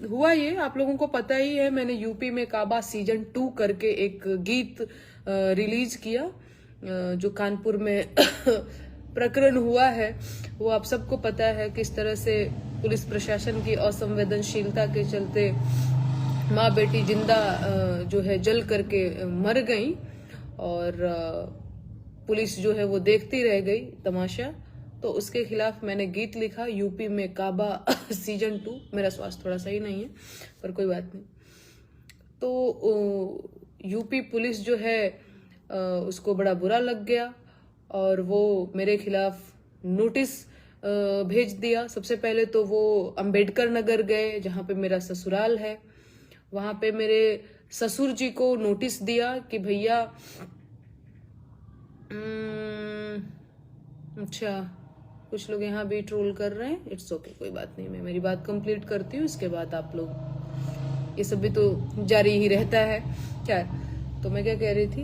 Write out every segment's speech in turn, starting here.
हुआ ये, आप लोगों को पता ही है, मैंने यूपी में काबा सीजन 2 करके एक गीत रिलीज किया, जो कानपुर में प्रकरण हुआ है वो आप सबको पता है। किस तरह से पुलिस प्रशासन की असंवेदनशीलता के चलते माँ बेटी जिंदा जो है जल करके मर गई, और पुलिस जो है वो देखती रह गई तमाशा। तो उसके खिलाफ मैंने गीत लिखा, यूपी में काबा सीजन 2। मेरा स्वास्थ्य थोड़ा सही नहीं है पर कोई बात नहीं। तो यूपी पुलिस जो है उसको बड़ा बुरा लग गया और वो मेरे खिलाफ नोटिस भेज दिया। सबसे पहले तो वो अंबेडकर नगर गए जहां पे मेरा ससुराल है, वहां पे मेरे ससुर जी को नोटिस दिया कि भैया अच्छा, कुछ लोग यहाँ भी ट्रोल कर रहे हैं, इट्स ओके, कोई बात नहीं, मैं मेरी बात कंप्लीट करती हूँ, इसके बाद आप लोग, ये सब भी तो जारी ही रहता है। क्या, तो मैं क्या कह रही थी,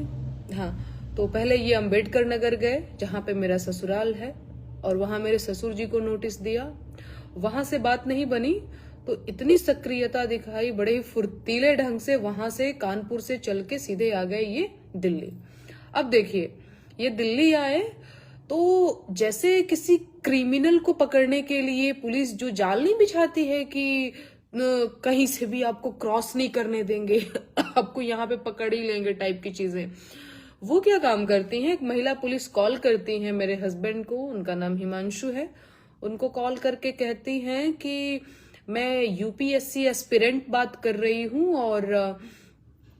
हाँ, तो पहले ये अंबेडकर नगर गए जहाँ पे मेरा ससुराल है, और वहां मेरे ससुर जी को नोटिस दिया। वहां से बात नहीं बनी तो इतनी सक्रियता दिखाई, बड़े ही फुर्तीले ढंग से वहां से कानपुर से चल के सीधे आ गए ये दिल्ली। अब देखिए, ये दिल्ली आए तो जैसे किसी क्रिमिनल को पकड़ने के लिए पुलिस जो जाल नहीं बिछाती है कि कहीं से भी आपको क्रॉस नहीं करने देंगे आपको यहाँ पे पकड़ ही लेंगे टाइप की चीजें, वो क्या काम करती हैं, एक महिला पुलिस कॉल करती हैं मेरे हस्बैंड को, उनका नाम हिमांशु है, उनको कॉल करके कहती हैं कि मैं यूपीएससी एस्पिरेंट बात कर रही हूँ, और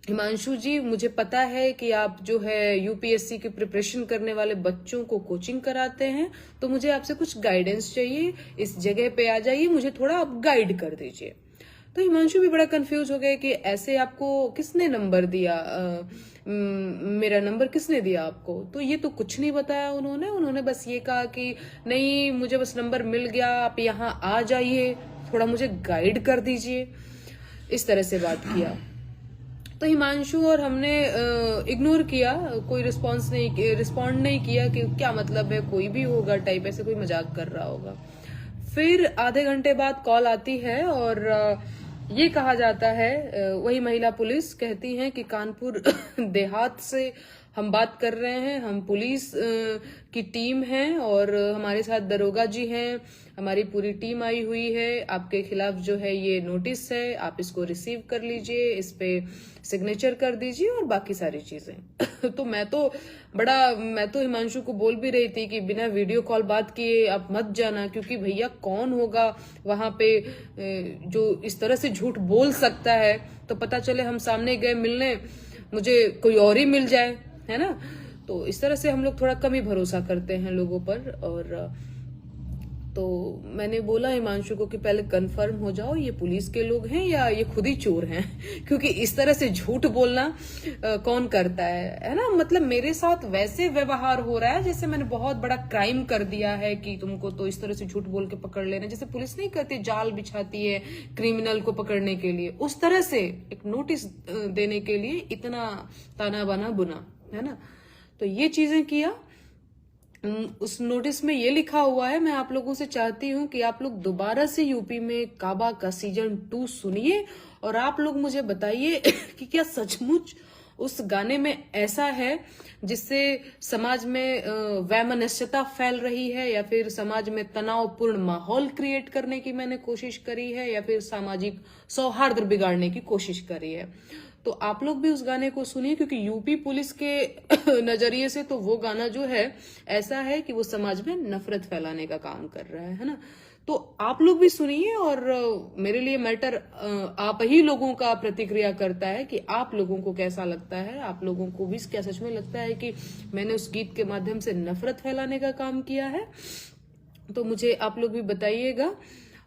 हिमांशु जी मुझे पता है कि आप जो है यूपीएससी की प्रिपरेशन करने वाले बच्चों को कोचिंग कराते हैं, तो मुझे आपसे कुछ गाइडेंस चाहिए, इस जगह पे आ जाइए, मुझे थोड़ा आप गाइड कर दीजिए। तो हिमांशु भी बड़ा कंफ्यूज हो गए कि ऐसे आपको किसने नंबर दिया, मेरा नंबर किसने दिया आपको। तो ये तो कुछ नहीं बताया उन्होंने बस ये कहा कि नहीं, मुझे बस नंबर मिल गया, आप यहाँ आ जाइए, थोड़ा मुझे गाइड कर दीजिए, इस तरह से बात किया। तो हिमांशु और हमने इग्नोर किया, कोई रिस्पॉन्ड नहीं किया कि क्या मतलब है, कोई भी होगा टाइप, ऐसे कोई मजाक कर रहा होगा। फिर आधे घंटे बाद कॉल आती है और ये कहा जाता है, वही महिला पुलिस कहती है कि कानपुर देहात से हम बात कर रहे हैं, हम पुलिस की टीम है और हमारे साथ दरोगा जी हैं, हमारी पूरी टीम आई हुई है, आपके खिलाफ जो है ये नोटिस है, आप इसको रिसीव कर लीजिए, इस पे सिग्नेचर कर दीजिए और बाकी सारी चीजें। तो मैं तो हिमांशु को बोल भी रही थी कि बिना वीडियो कॉल बात किए आप मत जाना, क्योंकि भैया कौन होगा वहां पे जो इस तरह से झूठ बोल सकता है, तो पता चले हम सामने गए मिलने, मुझे कोई और ही मिल जाए, है ना। तो इस तरह से हम लोग थोड़ा कम ही भरोसा करते हैं लोगों पर। और तो मैंने बोला हिमांशु को कि पहले कंफर्म हो जाओ ये पुलिस के लोग हैं या ये खुद ही चोर हैं, क्योंकि इस तरह से झूठ बोलना कौन करता है ना। मतलब मेरे साथ वैसे व्यवहार हो रहा है जैसे मैंने बहुत बड़ा क्राइम कर दिया है कि तुमको तो इस तरह से झूठ बोल के पकड़ लेना, जैसे पुलिस नहीं करती, जाल बिछाती है क्रिमिनल को पकड़ने के लिए, उस तरह से एक नोटिस देने के लिए इतना ताना बाना बुना, है ना। तो ये चीजें किया। उस नोटिस में ये लिखा हुआ है, मैं आप लोगों से चाहती हूँ कि आप लोग दोबारा से यूपी में काबा का सीजन 2 सुनिए और आप लोग मुझे बताइए कि क्या सचमुच उस गाने में ऐसा है जिससे समाज में वैमनस्यता फैल रही है, या फिर समाज में तनावपूर्ण माहौल क्रिएट करने की मैंने कोशिश करी है, या फिर सामाजिक सौहार्द बिगाड़ने की कोशिश करी है। तो आप लोग भी उस गाने को सुनिए, क्योंकि यूपी पुलिस के नजरिए से तो वो गाना जो है ऐसा है कि वो समाज में नफरत फैलाने का काम कर रहा है ना। तो आप लोग भी सुनिए, और मेरे लिए मैटर आप ही लोगों का प्रतिक्रिया करता है कि आप लोगों को कैसा लगता है, आप लोगों को भी क्या सच में लगता है कि मैंने उस गीत के माध्यम से नफरत फैलाने का काम किया है। तो मुझे आप लोग भी बताइएगा।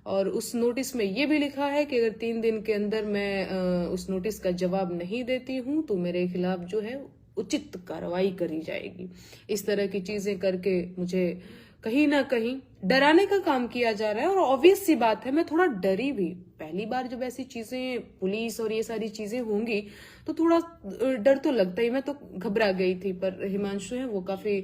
और उस नोटिस में ये भी लिखा है कि अगर 3 दिन के अंदर मैं उस नोटिस का जवाब नहीं देती हूँ तो मेरे खिलाफ जो है उचित कार्रवाई करी जाएगी। इस तरह की चीजें करके मुझे कहीं ना कहीं डराने का काम किया जा रहा है। और ऑब्वियस सी बात है, मैं थोड़ा डरी भी, पहली बार जब ऐसी चीजें पुलिस और ये सारी चीजें होंगी तो थोड़ा डर तो लगता ही, मैं तो घबरा गई थी। पर हिमांशु है वो काफी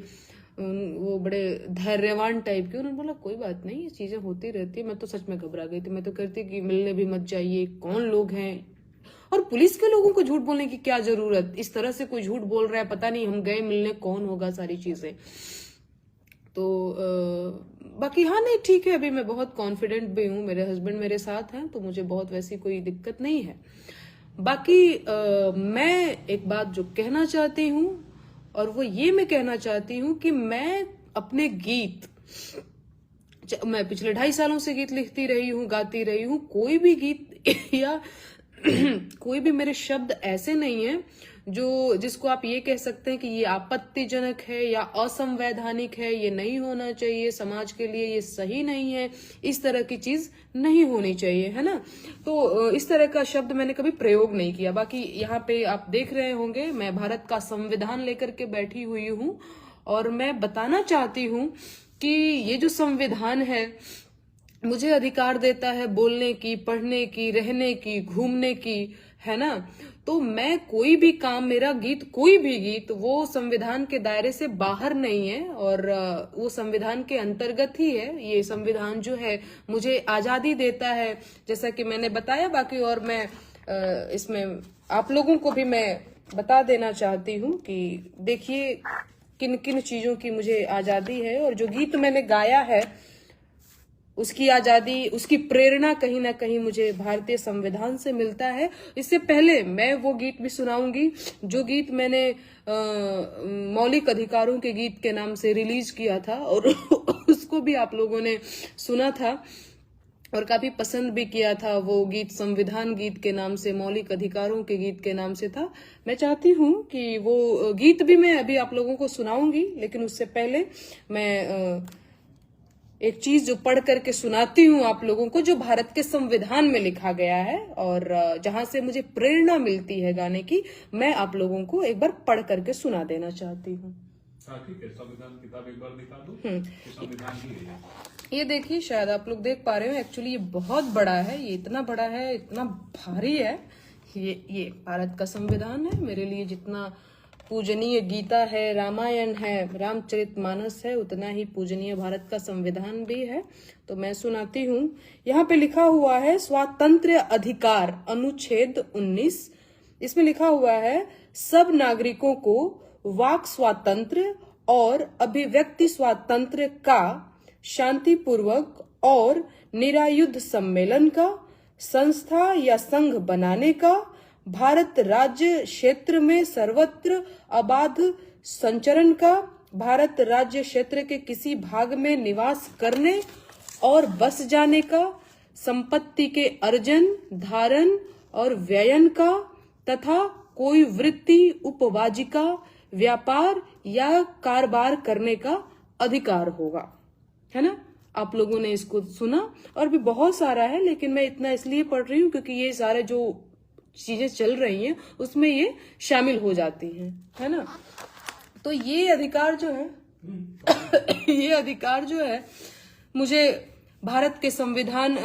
वो बड़े धैर्यवान टाइप के, उन्होंने बोला कोई बात नहीं, ये चीजें होती रहती है। मैं तो सच में घबरा गई थी, मैं तो कहती कि मिलने भी मत जाइए, कौन लोग हैं, और पुलिस के लोगों को झूठ बोलने की क्या जरूरत, इस तरह से कोई झूठ बोल रहा है, पता नहीं हम गए मिलने, कौन होगा, सारी चीजें। तो बाकी हाँ नहीं ठीक है, अभी मैं बहुत कॉन्फिडेंट भी हूँ, मेरे हस्बैंड मेरे साथ हैं, तो मुझे बहुत वैसी कोई दिक्कत नहीं है। बाकी मैं एक बात जो कहना चाहती हूँ, और वो ये मैं कहना चाहती हूँ कि मैं अपने गीत, मैं पिछले 2.5 सालों से गीत लिखती रही हूँ, गाती रही हूँ, कोई भी गीत या कोई भी मेरे शब्द ऐसे नहीं है जो जिसको आप ये कह सकते हैं कि ये आपत्तिजनक है या असंवैधानिक है, ये नहीं होना चाहिए, समाज के लिए ये सही नहीं है, इस तरह की चीज नहीं होनी चाहिए, है ना। तो इस तरह का शब्द मैंने कभी प्रयोग नहीं किया। बाकी यहाँ पे आप देख रहे होंगे मैं भारत का संविधान लेकर के बैठी हुई हूँ, और मैं बताना चाहती हूँ कि ये जो संविधान है मुझे अधिकार देता है बोलने की, पढ़ने की, रहने की, घूमने की, है ना। तो मैं कोई भी काम, मेरा गीत, कोई भी गीत, वो संविधान के दायरे से बाहर नहीं है, और वो संविधान के अंतर्गत ही है। ये संविधान जो है मुझे आजादी देता है, जैसा कि मैंने बताया। बाकी और मैं इसमें आप लोगों को भी मैं बता देना चाहती हूँ कि देखिए किन किन चीजों की मुझे आजादी है, और जो गीत मैंने गाया है उसकी आजादी, उसकी प्रेरणा कहीं ना कहीं मुझे भारतीय संविधान से मिलता है। इससे पहले मैं वो गीत भी सुनाऊंगी जो गीत मैंने मौलिक अधिकारों के गीत के नाम से रिलीज किया था, और उसको भी आप लोगों ने सुना था और काफी पसंद भी किया था। वो गीत संविधान गीत के नाम से, मौलिक अधिकारों के गीत के नाम से था। मैं चाहती हूँ कि वो गीत भी मैं अभी आप लोगों को सुनाऊंगी, लेकिन उससे पहले मैं एक चीज जो पढ़ करके सुनाती हूँ आप लोगों को, जो भारत के संविधान में लिखा गया है और जहां से मुझे प्रेरणा मिलती है गाने की, मैं आप लोगों को एक बार पढ़ करके सुना देना चाहती हूँ। ठीक है, संविधान किताब एक बार दिखा दो। संविधान ही है ये देखिए, शायद आप लोग देख पा रहे हो, एक्चुअली ये बहुत बड़ा है, ये इतना बड़ा है, इतना भारी है। ये भारत का संविधान है। मेरे लिए जितना पूजनीय गीता है, रामायण है, रामचरितमानस है, उतना ही पूजनीय भारत का संविधान भी है। तो मैं सुनाती हूँ। यहाँ पे लिखा हुआ है स्वातंत्र्य अधिकार अनुच्छेद 19। इसमें लिखा हुआ है सब नागरिकों को वाक स्वातंत्र्य और अभिव्यक्ति स्वातंत्र्य का, शांतिपूर्वक और निरायुध सम्मेलन का, संस्था या संघ बनाने का, भारत राज्य क्षेत्र में सर्वत्र अबाध संचरण का, भारत राज्य क्षेत्र के किसी भाग में निवास करने और बस जाने का, संपत्ति के अर्जन, धारण और व्ययन का, तथा कोई वृत्ति, उपवाजिका, व्यापार या कारोबार करने का अधिकार होगा, है ना। आप लोगों ने इसको सुना, और भी बहुत सारा है, लेकिन मैं इतना इसलिए पढ़ रही हूँ क्योंकि ये सारे जो चीजें चल रही हैं उसमें ये शामिल हो जाती हैं, है ना। तो ये अधिकार जो है ये अधिकार जो है मुझे भारत के संविधान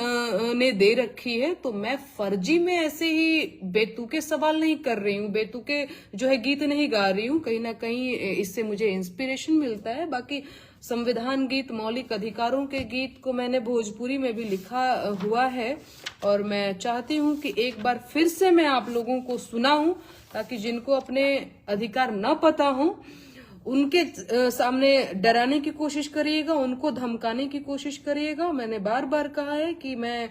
ने दे रखी है। तो मैं फर्जी में ऐसे ही बेतुके सवाल नहीं कर रही हूँ, बेतुके जो है गीत नहीं गा रही हूँ। कहीं ना कहीं इससे मुझे इंस्पिरेशन मिलता है। बाकी संविधान गीत, मौलिक अधिकारों के गीत को मैंने भोजपुरी में भी लिखा हुआ है, और मैं चाहती हूँ कि एक बार फिर से मैं आप लोगों को सुनाऊं, ताकि जिनको अपने अधिकार न पता हो उनके सामने डराने की कोशिश करिएगा, उनको धमकाने की कोशिश करिएगा। मैंने बार बार कहा है कि मैं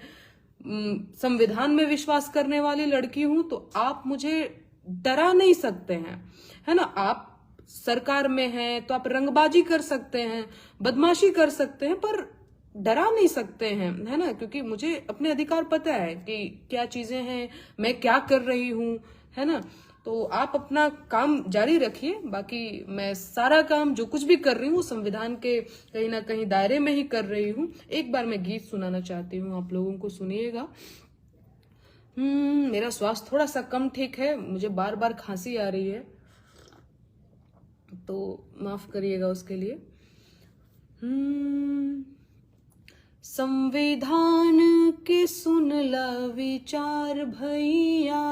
संविधान में विश्वास करने वाली लड़की हूं, तो आप मुझे डरा नहीं सकते हैं, है ना। आप सरकार में हैं तो आप रंगबाजी कर सकते हैं, बदमाशी कर सकते हैं, पर डरा नहीं सकते हैं, है ना। क्योंकि मुझे अपने अधिकार पता है कि क्या चीजें हैं, मैं क्या कर रही हूं, है ना। तो आप अपना काम जारी रखिए। बाकी मैं सारा काम जो कुछ भी कर रही हूँ संविधान के कहीं ना कहीं दायरे में ही कर रही हूँ। एक बार मैं गीत सुनाना चाहती हूँ, आप लोगों को सुनिएगा। मेरा स्वास्थ्य थोड़ा सा कम ठीक है, मुझे बार बार खांसी आ रही है, तो माफ करिएगा उसके लिए। संविधान के सुनला विचार भैया,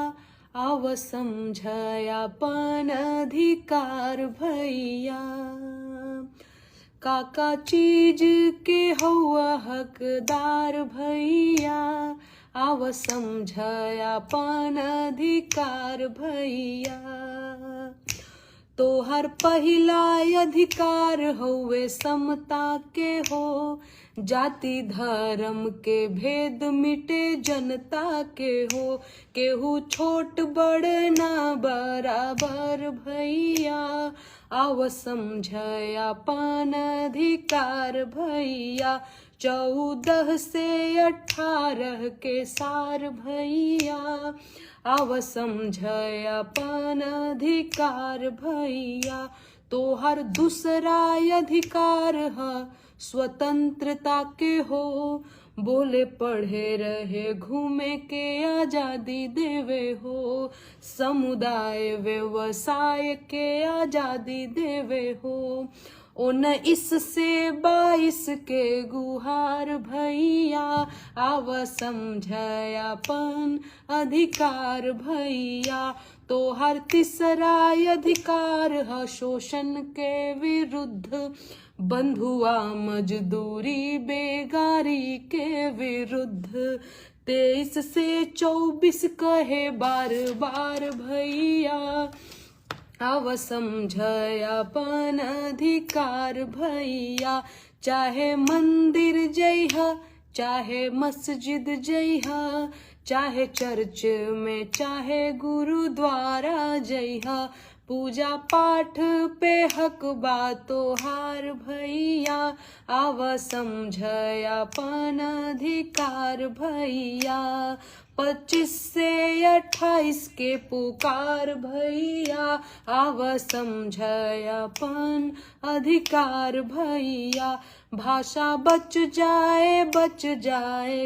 आव समझाया पान अधिकार भैया। काका चीज के हौआ हकदार भैया, आव समझया पान अधिकार भैया। तोहर पहिला अधिकार हौवे समता के हो, जाति धर्म के भेद मिटे जनता के हो। केहू छोट बड़ ना बराबर भैया, आव समझया पान अधिकार भैया। 14 से 18 के सार भैया, आव समझया पान अधिकार भैया। तोहर दूसरा अधिकार है स्वतंत्रता के हो, बोले पढ़े रहे घूमे के आजादी देवे हो, समुदाय व्यवसाय के आजादी देवे हो। 19 से 22 के गुहार भैया, आव समझयापन अधिकार भैया। तोहर तीसरा अधिकार है शोषण के विरुद्ध, बंधुआ मजदूरी बेगारी के विरुद्ध। 23 से 24 कहे बार बार भैया, आव समझयापन अधिकार भैया। चाहे मंदिर जइहा, चाहे मस्जिद जइहा, चाहे चर्च में, चाहे गुरुद्वारा जइहा, पूजा पाठ पे हक बा तोहार भैया, आव समझयापन अधिकार भैया। 25 से 28 के पुकार भैया, आव समझयापन अधिकार भैया। भाषा बच जाए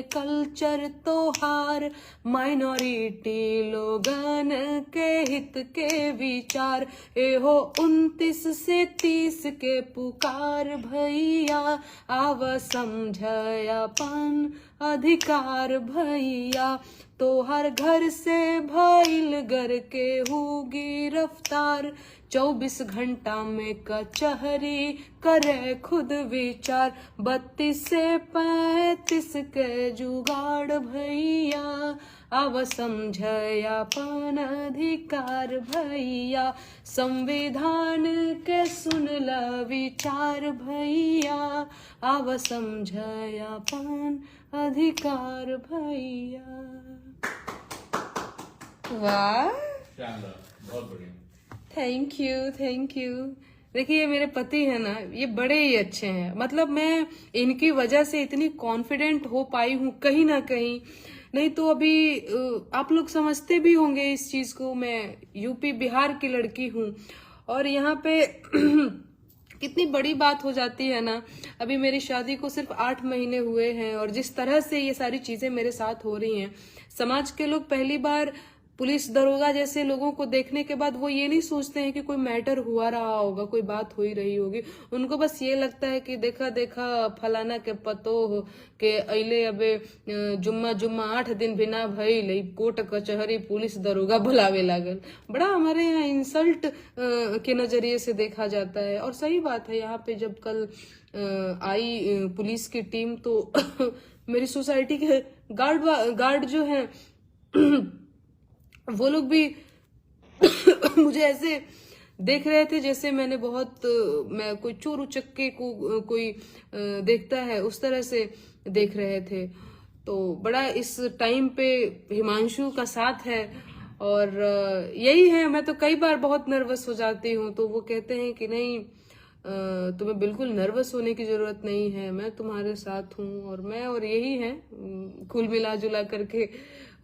कल्चर तोहार, माइनॉरिटी लोगन के हित के विचार। एहो 29 से 30 के पुकार भैया, आव समझयापन अधिकार भैया। तोहर घर से भइल घर के हु गिरफ्तार, 24 घंटा में कचहरी करे खुद विचार। 32 से 35 के जुगाड़ भैया, आव समझयापन अधिकार भैया। संविधान के सुनला विचार भैया, आव समझयापन अधिकार भैया। वाह, शानदार, बहुत बढ़िया। Thank you. देखिए ये मेरे पति है ना, ये बड़े ही अच्छे हैं। मतलब मैं इनकी वजह से इतनी कॉन्फिडेंट हो पाई हूँ कहीं ना कहीं। नहीं तो अभी आप लोग समझते भी होंगे इस चीज को, मैं यूपी बिहार की लड़की हूँ और यहाँ पे कितनी बड़ी बात हो जाती है ना। अभी मेरी शादी को सिर्फ 8 महीने हुए हैं और जिस तरह से ये सारी चीजें मेरे साथ हो रही हैं, समाज के लोग पहली बार पुलिस दरोगा जैसे लोगों को देखने के बाद वो ये नहीं सोचते हैं कि कोई मैटर हुआ रहा होगा, कोई बात हो ही रही होगी। उनको बस ये लगता है कि देखा देखा फलाना के पतो हो के अइले अबे जुम्मा 8 दिन भी ना भइल, कोर्ट कचहरी पुलिस दरोगा बुलावे लागल। बड़ा हमारे यहाँ इंसल्ट के नजरिए से देखा जाता है। और सही बात है, यहाँ पे जब कल आई पुलिस की टीम तो मेरी सोसाइटी के गार्ड जो है वो लोग भी मुझे ऐसे देख रहे थे जैसे मैं कोई चोर उचक्के को कोई देखता है उस तरह से देख रहे थे। तो बड़ा इस टाइम पे हिमांशु का साथ है और यही है। मैं तो कई बार बहुत नर्वस हो जाती हूँ, तो वो कहते हैं कि नहीं तुम्हें बिल्कुल नर्वस होने की जरूरत नहीं है, मैं तुम्हारे साथ हूँ। और यही है कुल मिला जुला करके।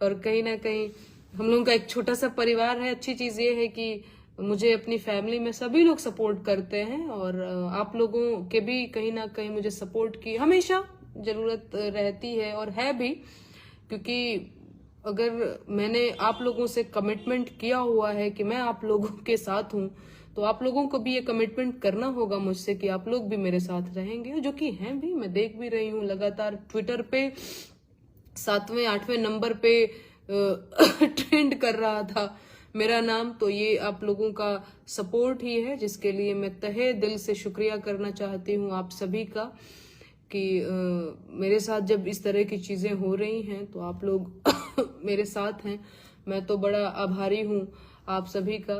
और कहीं ना कहीं हम लोगों का एक छोटा सा परिवार है। अच्छी चीज ये है कि मुझे अपनी फैमिली में सभी लोग सपोर्ट करते हैं और आप लोगों के भी कहीं ना कहीं मुझे सपोर्ट की हमेशा जरूरत रहती है और है भी, क्योंकि अगर मैंने आप लोगों से कमिटमेंट किया हुआ है कि मैं आप लोगों के साथ हूँ, तो आप लोगों को भी ये कमिटमेंट करना होगा मुझसे कि आप लोग भी मेरे साथ रहेंगे, जो कि हैं भी। मैं देख भी रही हूँ लगातार ट्विटर पे 7वें 8वें नंबर पे ट्रेंड कर रहा था मेरा नाम, तो ये आप लोगों का सपोर्ट ही है, जिसके लिए मैं तहे दिल से शुक्रिया करना चाहती हूँ आप सभी का कि मेरे साथ जब इस तरह की चीजें हो रही हैं तो आप लोग मेरे साथ हैं। मैं तो बड़ा आभारी हूँ आप सभी का।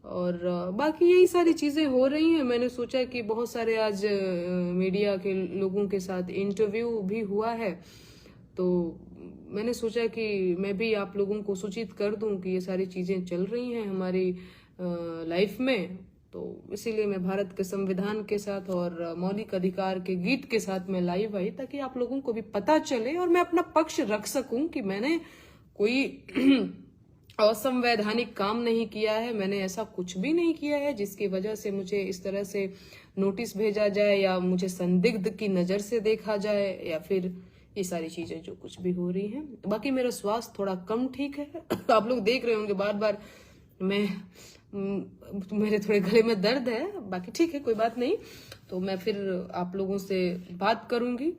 और बाकी यही सारी चीजें हो रही हैं। मैंने सोचा कि बहुत सारे आज मीडिया के लोगों के साथ इंटरव्यू भी हुआ है, तो मैंने सोचा कि मैं भी आप लोगों को सूचित कर दूं कि ये सारी चीजें चल रही हैं हमारी लाइफ में। तो इसीलिए मैं भारत के संविधान के साथ और मौलिक अधिकार के गीत के साथ मैं लाइव आई, ताकि आप लोगों को भी पता चले और मैं अपना पक्ष रख सकूं कि मैंने कोई असंवैधानिक काम नहीं किया है। मैंने ऐसा कुछ भी नहीं किया है जिसकी वजह से मुझे इस तरह से नोटिस भेजा जाए या मुझे संदिग्ध की नजर से देखा जाए या फिर ये सारी चीजें जो कुछ भी हो रही हैं। बाकी मेरा स्वास्थ्य थोड़ा कम ठीक है आप लोग देख रहे होंगे बार बार मेरे थोड़े गले में दर्द है। बाकी ठीक है, कोई बात नहीं। तो मैं फिर आप लोगों से बात करूंगी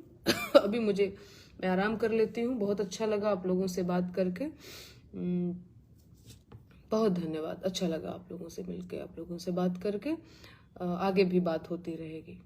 अभी मैं आराम कर लेती हूँ। बहुत अच्छा लगा आप लोगों से बात करके, बहुत धन्यवाद। अच्छा लगा आप लोगों से मिलके, आप लोगों से बात करके। आगे भी बात होती रहेगी।